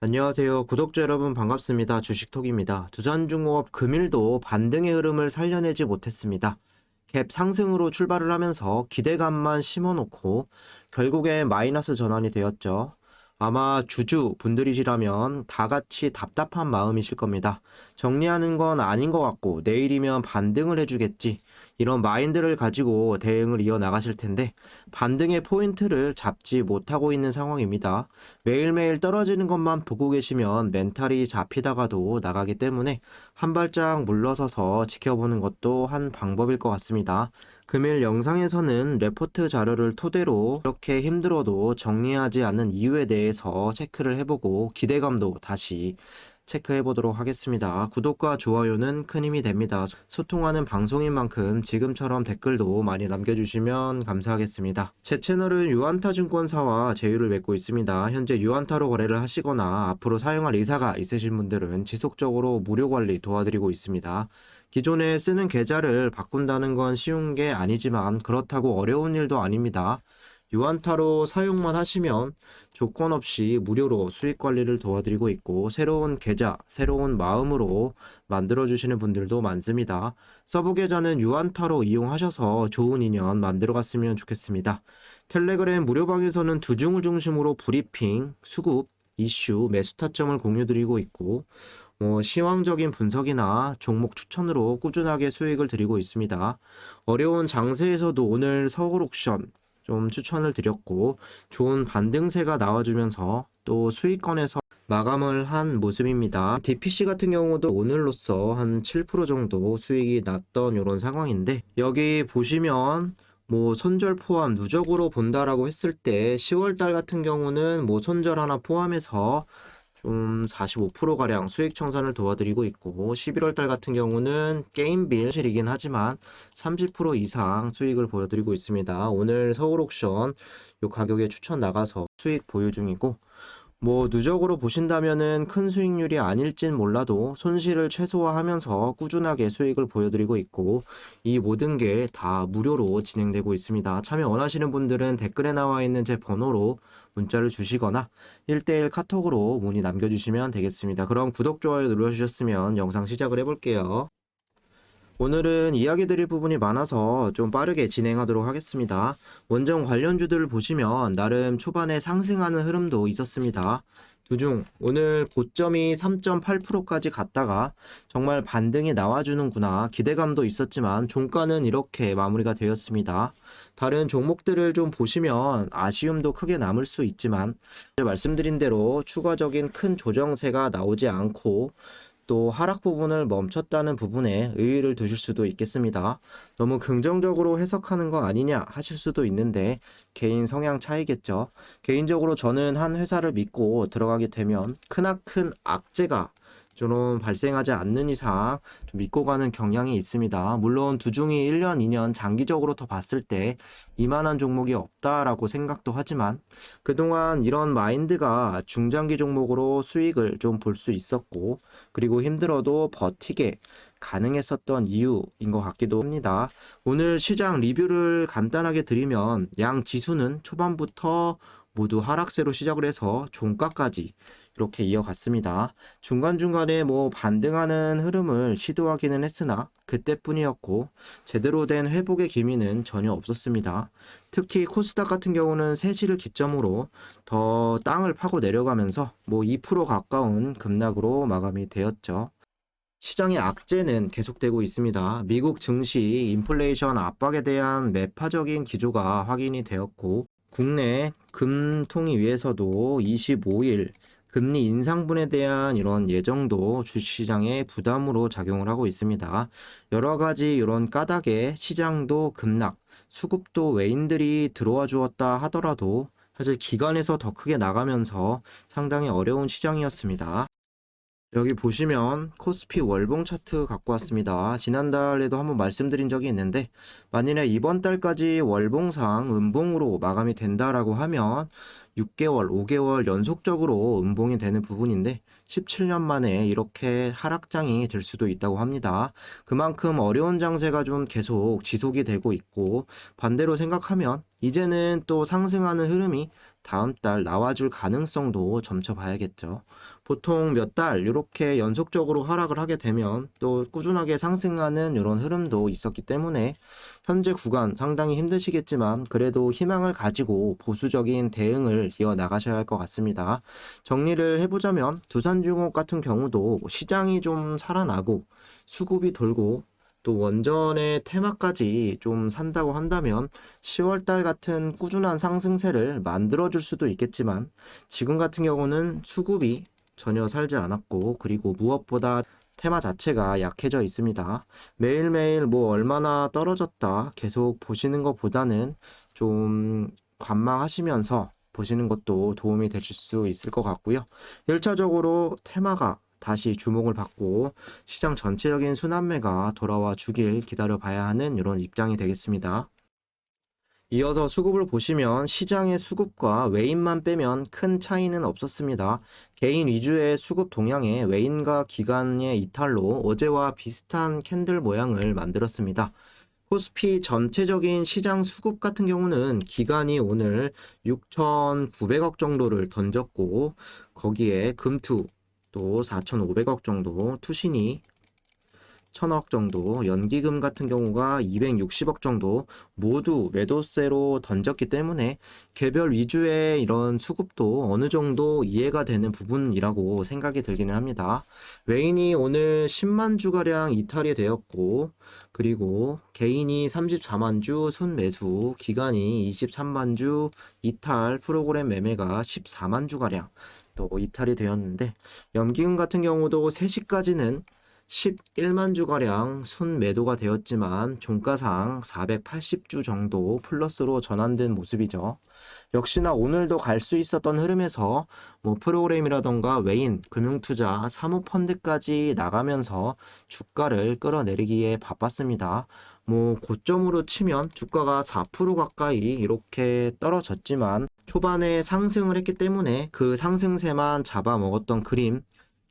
안녕하세요. 구독자 여러분 반갑습니다. 주식톡입니다. 두산중공업 금일도 반등의 흐름을 살려내지 못했습니다. 갭 상승으로 출발을 하면서 기대감만 심어놓고 결국엔 마이너스 전환이 되었죠. 아마 주주 분들이시라면 다 같이 답답한 마음이실 겁니다. 정리하는 건 아닌 것 같고 내일이면 반등을 해주겠지. 이런 마인드를 가지고 대응을 이어나가실 텐데 반등의 포인트를 잡지 못하고 있는 상황입니다. 매일매일 떨어지는 것만 보고 계시면 멘탈이 잡히다가도 나가기 때문에 한 발짝 물러서서 지켜보는 것도 한 방법일 것 같습니다. 금일 영상에서는 레포트 자료를 토대로 이렇게 힘들어도 정리하지 않는 이유에 대해서 체크를 해보고 기대감도 다시 체크해 보도록 하겠습니다. 구독과 좋아요는 큰 힘이 됩니다. 소통하는 방송인 만큼 지금처럼 댓글도 많이 남겨주시면 감사하겠습니다. 제 채널은 유한타증권사와 제휴를 맺고 있습니다. 현재 유한타로 거래를 하시거나 앞으로 사용할 의사가 있으신 분들은 지속적으로 무료 관리 도와드리고 있습니다. 기존에 쓰는 계좌를 바꾼다는 건 쉬운 게 아니지만 그렇다고 어려운 일도 아닙니다. 유한타로 사용만 하시면 조건 없이 무료로 수익 관리를 도와드리고 있고 새로운 계좌, 새로운 마음으로 만들어주시는 분들도 많습니다. 서브 계좌는 유한타로 이용하셔서 좋은 인연 만들어갔으면 좋겠습니다. 텔레그램 무료방에서는 두중을 중심으로 브리핑, 수급, 이슈, 매수 타점을 공유드리고 있고 시황적인 분석이나 종목 추천으로 꾸준하게 수익을 드리고 있습니다. 어려운 장세에서도 오늘 서울옥션 좀 추천을 드렸고 좋은 반등세가 나와주면서 또 수익권에서 마감을 한 모습입니다. DPC 같은 경우도 오늘로써 한 7% 정도 수익이 났던 이런 상황인데 여기 보시면 손절 포함 누적으로 본다라고 했을 때 10월달 같은 경우는 손절 하나 포함해서 좀 45%가량 수익 청산을 도와드리고 있고 11월달 같은 경우는 게임빌 실이긴 하지만 30% 이상 수익을 보여드리고 있습니다. 오늘 서울옥션 요 가격에 추천 나가서 수익 보유 중이고 누적으로 보신다면은 큰 수익률이 아닐진 몰라도 손실을 최소화하면서 꾸준하게 수익을 보여드리고 있고 이 모든 게 다 무료로 진행되고 있습니다. 참여 원하시는 분들은 댓글에 나와 있는 제 번호로 문자를 주시거나 1대1 카톡으로 문의 남겨주시면 되겠습니다. 그럼 구독, 좋아요 눌러주셨으면 영상 시작을 해볼게요. 오늘은 이야기 드릴 부분이 많아서 좀 빠르게 진행하도록 하겠습니다. 원전 관련주들을 보시면 나름 초반에 상승하는 흐름도 있었습니다. 두중 오늘 고점이 3.8%까지 갔다가 정말 반등이 나와주는구나 기대감도 있었지만 종가는 이렇게 마무리가 되었습니다. 다른 종목들을 좀 보시면 아쉬움도 크게 남을 수 있지만 말씀드린 대로 추가적인 큰 조정세가 나오지 않고 또 하락 부분을 멈췄다는 부분에 의의를 두실 수도 있겠습니다. 너무 긍정적으로 해석하는 거 아니냐 하실 수도 있는데 개인 성향 차이겠죠. 개인적으로 저는 한 회사를 믿고 들어가게 되면 크나큰 악재가 좀 발생하지 않는 이상 좀 믿고 가는 경향이 있습니다. 물론 두중이 1년, 2년 장기적으로 더 봤을 때 이만한 종목이 없다라고 생각도 하지만 그동안 이런 마인드가 중장기 종목으로 수익을 좀 볼 수 있었고 그리고 힘들어도 버티게 가능했었던 이유인 것 같기도 합니다. 오늘 시장 리뷰를 간단하게 드리면 양 지수는 초반부터 모두 하락세로 시작을 해서 종가까지 이렇게 이어갔습니다. 중간중간에 반등하는 흐름을 시도하기는 했으나 그때뿐이었고 제대로 된 회복의 기미는 전혀 없었습니다. 특히 코스닥 같은 경우는 3시를 기점으로 더 땅을 파고 내려가면서 2% 가까운 급락으로 마감이 되었죠. 시장의 악재는 계속되고 있습니다. 미국 증시 인플레이션 압박에 대한 매파적인 기조가 확인이 되었고 국내 금통위에서도 25일 금리 인상분에 대한 이런 예정도 주시장의 부담으로 작용을 하고 있습니다. 여러 가지 이런 까닭에 시장도 급락, 수급도 외인들이 들어와 주었다 하더라도 사실 기관에서 더 크게 나가면서 상당히 어려운 시장이었습니다. 여기 보시면 코스피 월봉 차트 갖고 왔습니다. 지난달에도 한번 말씀드린 적이 있는데 만일에 이번 달까지 월봉상 음봉으로 마감이 된다라고 하면 6개월, 5개월 연속적으로 음봉이 되는 부분인데 17년 만에 이렇게 하락장이 될 수도 있다고 합니다. 그만큼 어려운 장세가 좀 계속 지속이 되고 있고 반대로 생각하면 이제는 또 상승하는 흐름이 다음 달 나와줄 가능성도 점쳐봐야겠죠. 보통 몇 달 이렇게 연속적으로 하락을 하게 되면 또 꾸준하게 상승하는 이런 흐름도 있었기 때문에 현재 구간 상당히 힘드시겠지만 그래도 희망을 가지고 보수적인 대응을 이어나가셔야 할 것 같습니다. 정리를 해보자면 두산중업 같은 경우도 시장이 좀 살아나고 수급이 돌고 또 원전의 테마까지 좀 산다고 한다면 10월달 같은 꾸준한 상승세를 만들어줄 수도 있겠지만 지금 같은 경우는 수급이 전혀 살지 않았고 그리고 무엇보다 테마 자체가 약해져 있습니다. 매일매일 뭐 얼마나 떨어졌다 계속 보시는 것보다는 좀 관망하시면서 보시는 것도 도움이 되실 수 있을 것 같고요. 1차적으로 테마가 다시 주목을 받고 시장 전체적인 순환매가 돌아와 주길 기다려 봐야 하는 이런 입장이 되겠습니다. 이어서 수급을 보시면 시장의 수급과 외인만 빼면 큰 차이는 없었습니다. 개인 위주의 수급 동향에 외인과 기관의 이탈로 어제와 비슷한 캔들 모양을 만들었습니다. 코스피 전체적인 시장 수급 같은 경우는 기관이 오늘 6,900억 정도를 던졌고 거기에 금투 또 4,500억 정도, 투신이 1,000억 정도, 연기금 같은 경우가 260억 정도 모두 매도세로 던졌기 때문에 개별 위주의 이런 수급도 어느 정도 이해가 되는 부분이라고 생각이 들기는 합니다. 외인이 오늘 10만 주가량 이탈이 되었고 그리고 개인이 34만 주 순매수, 기관이 23만 주 이탈, 프로그램 매매가 14만 주가량 또 이탈이 되었는데 연기금 같은 경우도 3시까지는 11만 주가량 순매도가 되었지만 종가상 480주 정도 플러스로 전환된 모습이죠. 역시나 오늘도 갈 수 있었던 흐름에서 뭐 프로그램이라던가 외인, 금융투자, 사모펀드까지 나가면서 주가를 끌어내리기에 바빴습니다. 뭐 고점으로 치면 주가가 4% 가까이 이렇게 떨어졌지만 초반에 상승을 했기 때문에 그 상승세만 잡아먹었던 그림,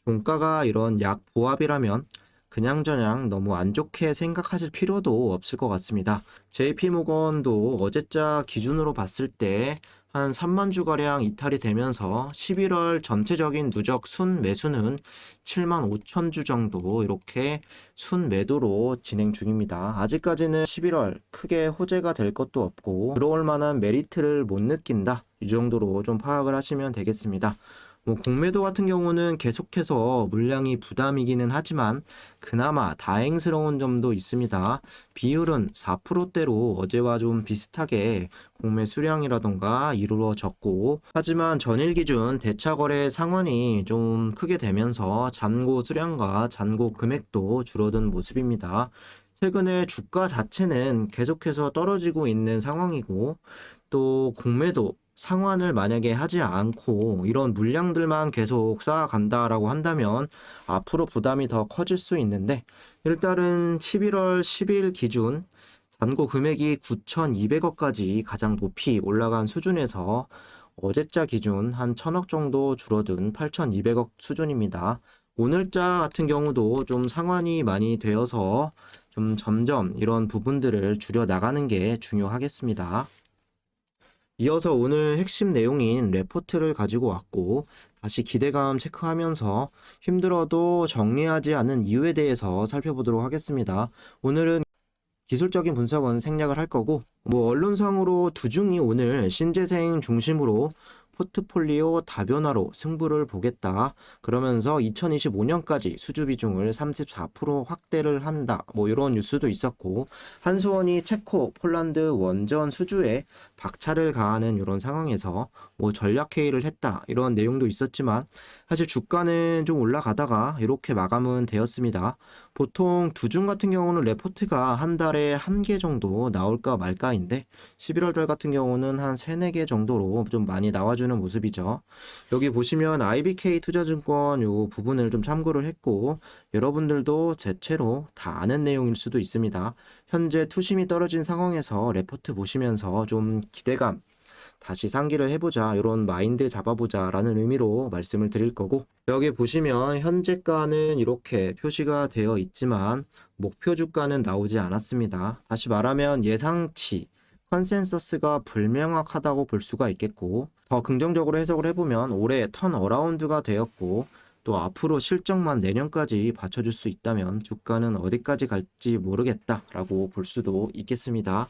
종가가 이런 약보합이라면 그냥저냥 너무 안 좋게 생각하실 필요도 없을 것 같습니다. JP모건도 어제자 기준으로 봤을 때 한 3만 주가량 이탈이 되면서 11월 전체적인 누적 순매수는 7만 5천 주 정도 이렇게 순매도로 진행 중입니다. 아직까지는 11월 크게 호재가 될 것도 없고 들어올 만한 메리트를 못 느낀다. 이 정도로 좀 파악을 하시면 되겠습니다. 뭐 공매도 같은 경우는 계속해서 물량이 부담이기는 하지만 그나마 다행스러운 점도 있습니다. 비율은 4%대로 어제와 좀 비슷하게 공매 수량이라던가 이루어졌고 하지만 전일 기준 대차거래 상환이 좀 크게 되면서 잔고 수량과 잔고 금액도 줄어든 모습입니다. 최근에 주가 자체는 계속해서 떨어지고 있는 상황이고 또 공매도 상환을 만약에 하지 않고 이런 물량들만 계속 쌓아간다라고 한다면 앞으로 부담이 더 커질 수 있는데 일단은 11월 10일 기준 잔고 금액이 9,200억까지 가장 높이 올라간 수준에서 어제자 기준 한 1,000억 정도 줄어든 8,200억 수준입니다. 오늘자 같은 경우도 좀 상환이 많이 되어서 좀 점점 이런 부분들을 줄여 나가는 게 중요하겠습니다. 이어서 오늘 핵심 내용인 레포트를 가지고 왔고 다시 기대감 체크하면서 힘들어도 정리하지 않은 이유에 대해서 살펴보도록 하겠습니다. 오늘은 기술적인 분석은 생략을 할 거고 뭐 언론상으로 두중이 오늘 신재생 중심으로 포트폴리오 다변화로 승부를 보겠다. 그러면서 2025년까지 수주 비중을 34% 확대를 한다. 뭐 이런 뉴스도 있었고 한수원이 체코, 폴란드 원전 수주에 박차를 가하는 이런 상황에서 뭐 전략 회의를 했다. 이런 내용도 있었지만 사실 주가는 좀 올라가다가 이렇게 마감은 되었습니다. 보통 두중 같은 경우는 레포트가 한 달에 한 개 정도 나올까 말까인데 11월 달 같은 경우는 한 3, 4개 정도로 좀 많이 나와주는 모습이죠. 여기 보시면 IBK 투자증권 요 부분을 좀 참고를 했고 여러분들도 대체로 다 아는 내용일 수도 있습니다. 현재 투심이 떨어진 상황에서 레포트 보시면서 좀 기대감 다시 상기를 해보자 이런 마인드 잡아보자 라는 의미로 말씀을 드릴 거고 여기 보시면 현재가는 이렇게 표시가 되어 있지만 목표 주가는 나오지 않았습니다. 다시 말하면 예상치 컨센서스가 불명확하다고 볼 수가 있겠고 더 긍정적으로 해석을 해보면 올해 턴어라운드가 되었고 또 앞으로 실적만 내년까지 받쳐줄 수 있다면 주가는 어디까지 갈지 모르겠다라고 볼 수도 있겠습니다.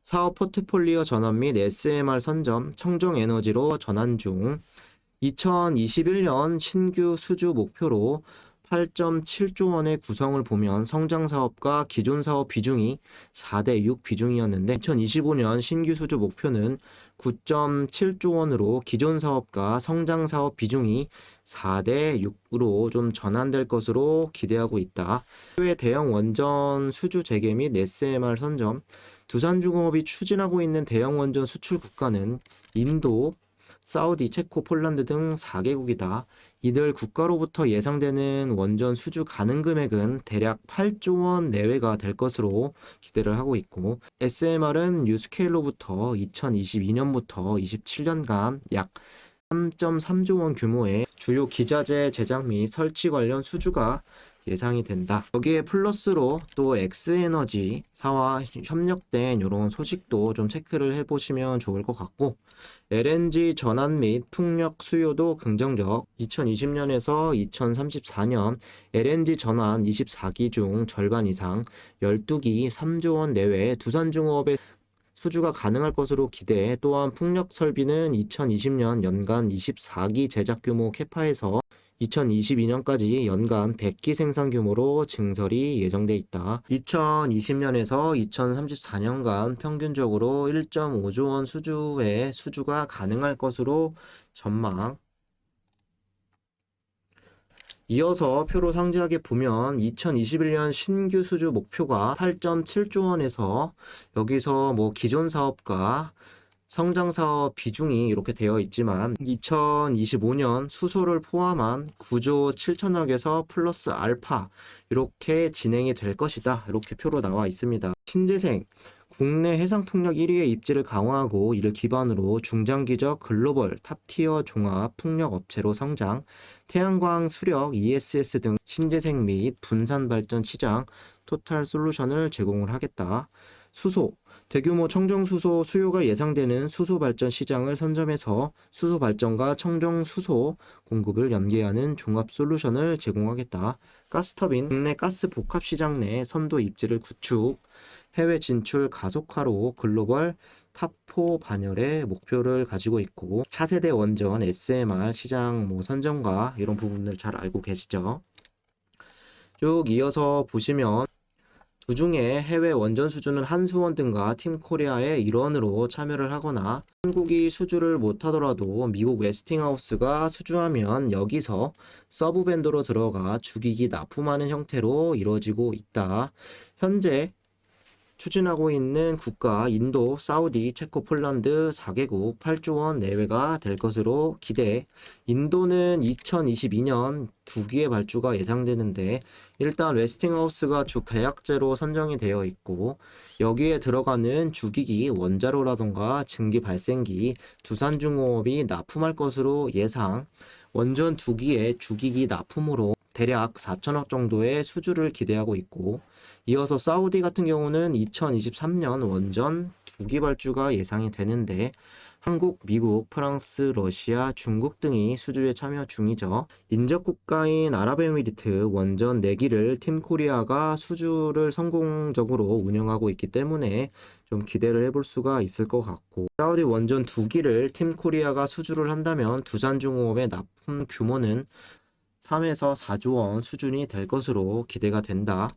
사업 포트폴리오 전환 및 SMR 선점, 청정에너지로 전환 중 2021년 신규 수주 목표로 8.7조 원의 구성을 보면 성장 사업과 기존 사업 비중이 4대 6 비중이었는데 2025년 신규 수주 목표는 9.7조 원으로 기존 사업과 성장 사업 비중이 4대 6으로 좀 전환될 것으로 기대하고 있다. 해외 대형 원전 수주 재개 및 SMR 선점, 두산중공업이 추진하고 있는 대형 원전 수출 국가는 인도, 사우디, 체코, 폴란드 등 4개국이다. 이들 국가로부터 예상되는 원전 수주 가능 금액은 대략 8조 원 내외가 될 것으로 기대를 하고 있고 SMR은 뉴스케일로부터 2022년부터 27년간 약 3.3조 원 규모의 주요 기자재 제작 및 설치 관련 수주가 예상이 된다. 여기에 플러스로 또 엑스에너지사와 협력된 이런 소식도 좀 체크를 해보시면 좋을 것 같고 LNG 전환 및 풍력 수요도 긍정적. 2020년에서 2034년 LNG 전환 24기 중 절반 이상 12기 3조 원 내외 두산중공업의 수주가 가능할 것으로 기대. 또한 풍력 설비는 2020년 연간 24기 제작 규모 캐파에서 2022년까지 연간 100기 생산 규모로 증설이 예정돼 있다. 2020년에서 2034년간 평균적으로 1.5조 원 수주의 수주가 가능할 것으로 전망. 이어서 표로 상세하게 보면 2021년 신규 수주 목표가 8.7조 원에서 여기서 뭐 기존 사업과 성장 사업 비중이 이렇게 되어 있지만 2025년 수소를 포함한 9조 7천억에서 플러스 알파 이렇게 진행이 될 것이다. 이렇게 표로 나와 있습니다. 신재생 국내 해상풍력 1위의 입지를 강화하고 이를 기반으로 중장기적 글로벌 탑티어 종합 풍력 업체로 성장, 태양광 수력 ESS 등 신재생 및 분산 발전 시장 토탈 솔루션을 제공을 하겠다. 수소 대규모 청정수소 수요가 예상되는 수소 발전 시장을 선점해서 수소 발전과 청정 수소 공급을 연계하는 종합 솔루션을 제공하겠다. 가스터빈 국내 가스 복합 시장 내 선도 입지를 구축, 해외 진출 가속화로 글로벌 탑4 반열의 목표를 가지고 있고 차세대 원전 SMR 시장 선점과 이런 부분을 잘 알고 계시죠? 쭉 이어서 보시면 주중에 해외 원전 수주는 한수원 등과 팀코리아의 일원으로 참여를 하거나 한국이 수주를 못하더라도 미국 웨스팅하우스가 수주하면 여기서 서브 벤더로 들어가 주기기 납품하는 형태로 이루어지고 있다. 현재 추진하고 있는 국가 인도, 사우디, 체코, 폴란드 4개국 8조 원 내외가 될 것으로 기대. 인도는 2022년 2기의 발주가 예상되는데 일단 웨스팅하우스가 주 계약제로 선정이 되어 있고 여기에 들어가는 주기기 원자로라던가 증기 발생기 두산중공업이 납품할 것으로 예상. 원전 2기의 주기기 납품으로 대략 4천억 정도의 수주를 기대하고 있고 이어서 사우디 같은 경우는 2023년 원전 2기 발주가 예상이 되는데 한국, 미국, 프랑스, 러시아, 중국 등이 수주에 참여 중이죠. 인접 국가인 아랍에미리트 원전 4기를 팀코리아가 수주를 성공적으로 운영하고 있기 때문에 좀 기대를 해볼 수가 있을 것 같고 사우디 원전 2기를 팀코리아가 수주를 한다면 두산중공업의 납품 규모는 3에서 4조 원 수준이 될 것으로 기대가 된다.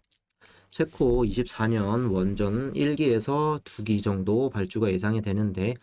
체코 24년 원전 1기에서 2기 정도 발주가 예상이 되는데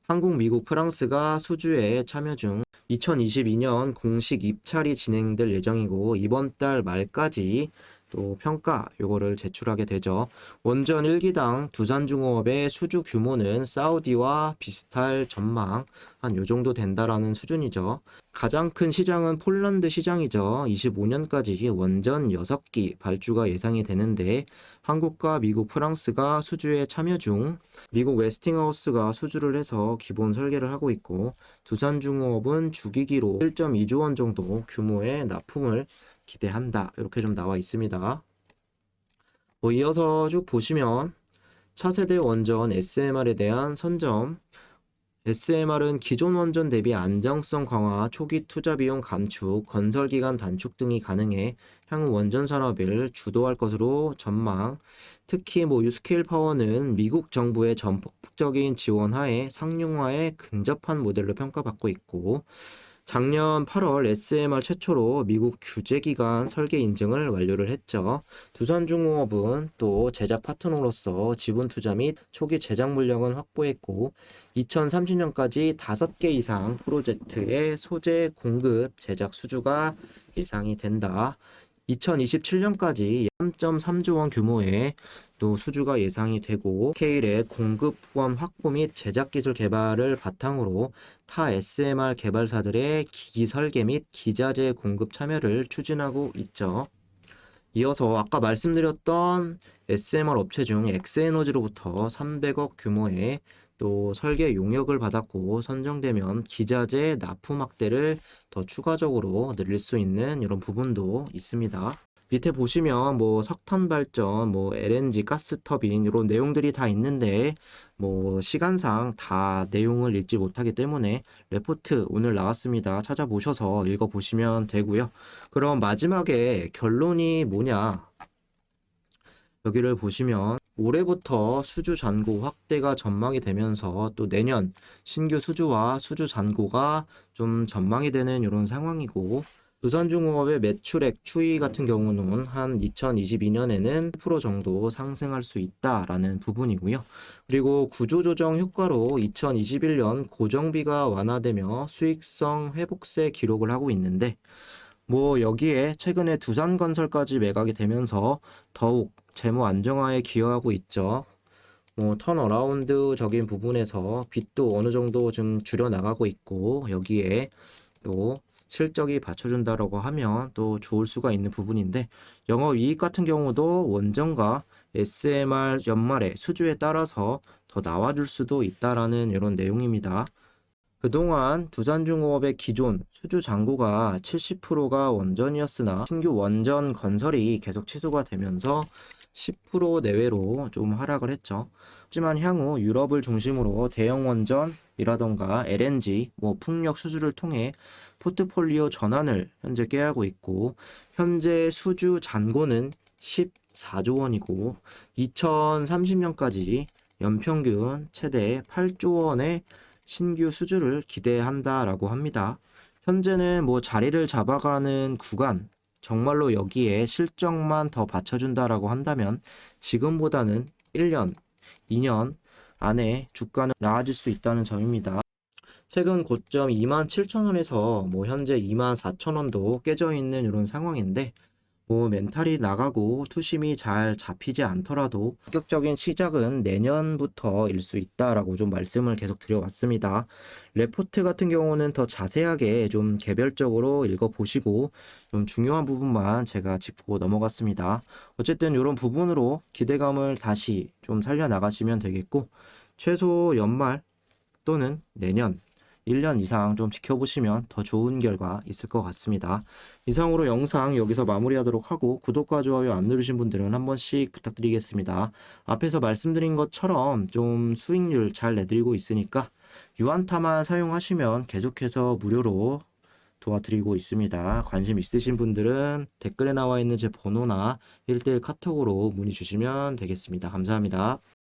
한국, 미국, 프랑스가 수주에 참여 중 2022년 공식 입찰이 진행될 예정이고 이번 달 말까지 또 평가 요거를 제출하게 되죠. 원전 1기당 두산중공업의 수주 규모는 사우디와 비슷할 전망 한 요 정도 된다라는 수준이죠. 가장 큰 시장은 폴란드 시장이죠. 25년까지 원전 6기 발주가 예상이 되는데 한국과 미국, 프랑스가 수주에 참여 중 미국 웨스팅하우스가 수주를 해서 기본 설계를 하고 있고 두산중공업은 주기기로 1.2조 원 정도 규모의 납품을 기대한다. 이렇게 좀 나와 있습니다. 이어서 쭉 보시면 차세대 원전 SMR에 대한 선점 SMR은 기존 원전 대비 안정성 강화, 초기 투자 비용 감축, 건설 기간 단축 등이 가능해 향후 원전 산업을 주도할 것으로 전망. 특히 유스케일 파워는 미국 정부의 전폭적인 지원 하에 상용화에 근접한 모델로 평가받고 있고, 작년 8월 SMR 최초로 미국 규제기관 설계 인증을 완료를 했죠. 두산중공업은 또 제작 파트너로서 지분 투자 및 초기 제작 물량은 확보했고, 2030년까지 5개 이상 프로젝트의 소재 공급 제작 수주가 예상이 된다. 2027년까지 3.3조 원 규모의 또 수주가 예상이 되고, 스케일의 공급원 확보 및 제작 기술 개발을 바탕으로 타 SMR 개발사들의 기기 설계 및 기자재 공급 참여를 추진하고 있죠. 이어서 아까 말씀드렸던 SMR 업체 중 엑스에너지로부터 300억 규모의 또 설계 용역을 받았고, 선정되면 기자재 납품 확대를 더 추가적으로 늘릴 수 있는 이런 부분도 있습니다. 밑에 보시면 석탄 발전, LNG 가스 터빈 이런 내용들이 다 있는데 시간상 다 내용을 읽지 못하기 때문에 레포트 오늘 나왔습니다. 찾아보셔서 읽어보시면 되고요. 그럼 마지막에 결론이 뭐냐? 여기를 보시면 올해부터 수주 잔고 확대가 전망이 되면서 또 내년 신규 수주와 수주 잔고가 좀 전망이 되는 이런 상황이고, 두산중공업의 매출액 추이 같은 경우는 한 2022년에는 10% 정도 상승할 수 있다라는 부분이고요. 그리고 구조조정 효과로 2021년 고정비가 완화되며 수익성 회복세 기록을 하고 있는데, 여기에 최근에 두산건설까지 매각이 되면서 더욱 재무 안정화에 기여하고 있죠. 턴어라운드적인 부분에서 빚도 어느 정도 좀 줄여 나가고 있고, 여기에 또 실적이 받쳐준다라고 하면 또 좋을 수가 있는 부분인데, 영업이익 같은 경우도 원전과 SMR 연말에 수주에 따라서 더 나와줄 수도 있다라는 이런 내용입니다. 그동안 두산중공업의 기존 수주 잔고가 70%가 원전이었으나 신규 원전 건설이 계속 취소가 되면서 10% 내외로 좀 하락을 했죠. 하지만 향후 유럽을 중심으로 대형 원전이라던가 LNG, 풍력 수주를 통해 포트폴리오 전환을 현재 꾀하고 있고, 현재 수주 잔고는 14조 원이고 2030년까지 연평균 최대 8조 원의 신규 수주를 기대한다라고 합니다. 현재는 자리를 잡아가는 구간, 정말로 여기에 실적만 더 받쳐준다라고 한다면 지금보다는 1년, 2년 안에 주가는 나아질 수 있다는 점입니다. 최근 고점 27,000원에서 현재 24,000원도 깨져 있는 이런 상황인데, 멘탈이 나가고 투심이 잘 잡히지 않더라도 본격적인 시작은 내년부터일 수 있다라고 좀 말씀을 계속 드려왔습니다. 레포트 같은 경우는 더 자세하게 좀 개별적으로 읽어보시고 좀 중요한 부분만 제가 짚고 넘어갔습니다. 어쨌든 이런 부분으로 기대감을 다시 좀 살려나가시면 되겠고, 최소 연말 또는 내년 1년 이상 좀 지켜보시면 더 좋은 결과 있을 것 같습니다. 이상으로 영상 여기서 마무리하도록 하고, 구독과 좋아요 안 누르신 분들은 한 번씩 부탁드리겠습니다. 앞에서 말씀드린 것처럼 좀 수익률 잘 내드리고 있으니까 유한타만 사용하시면 계속해서 무료로 도와드리고 있습니다. 관심 있으신 분들은 댓글에 나와 있는 제 번호나 1대1 카톡으로 문의 주시면 되겠습니다. 감사합니다.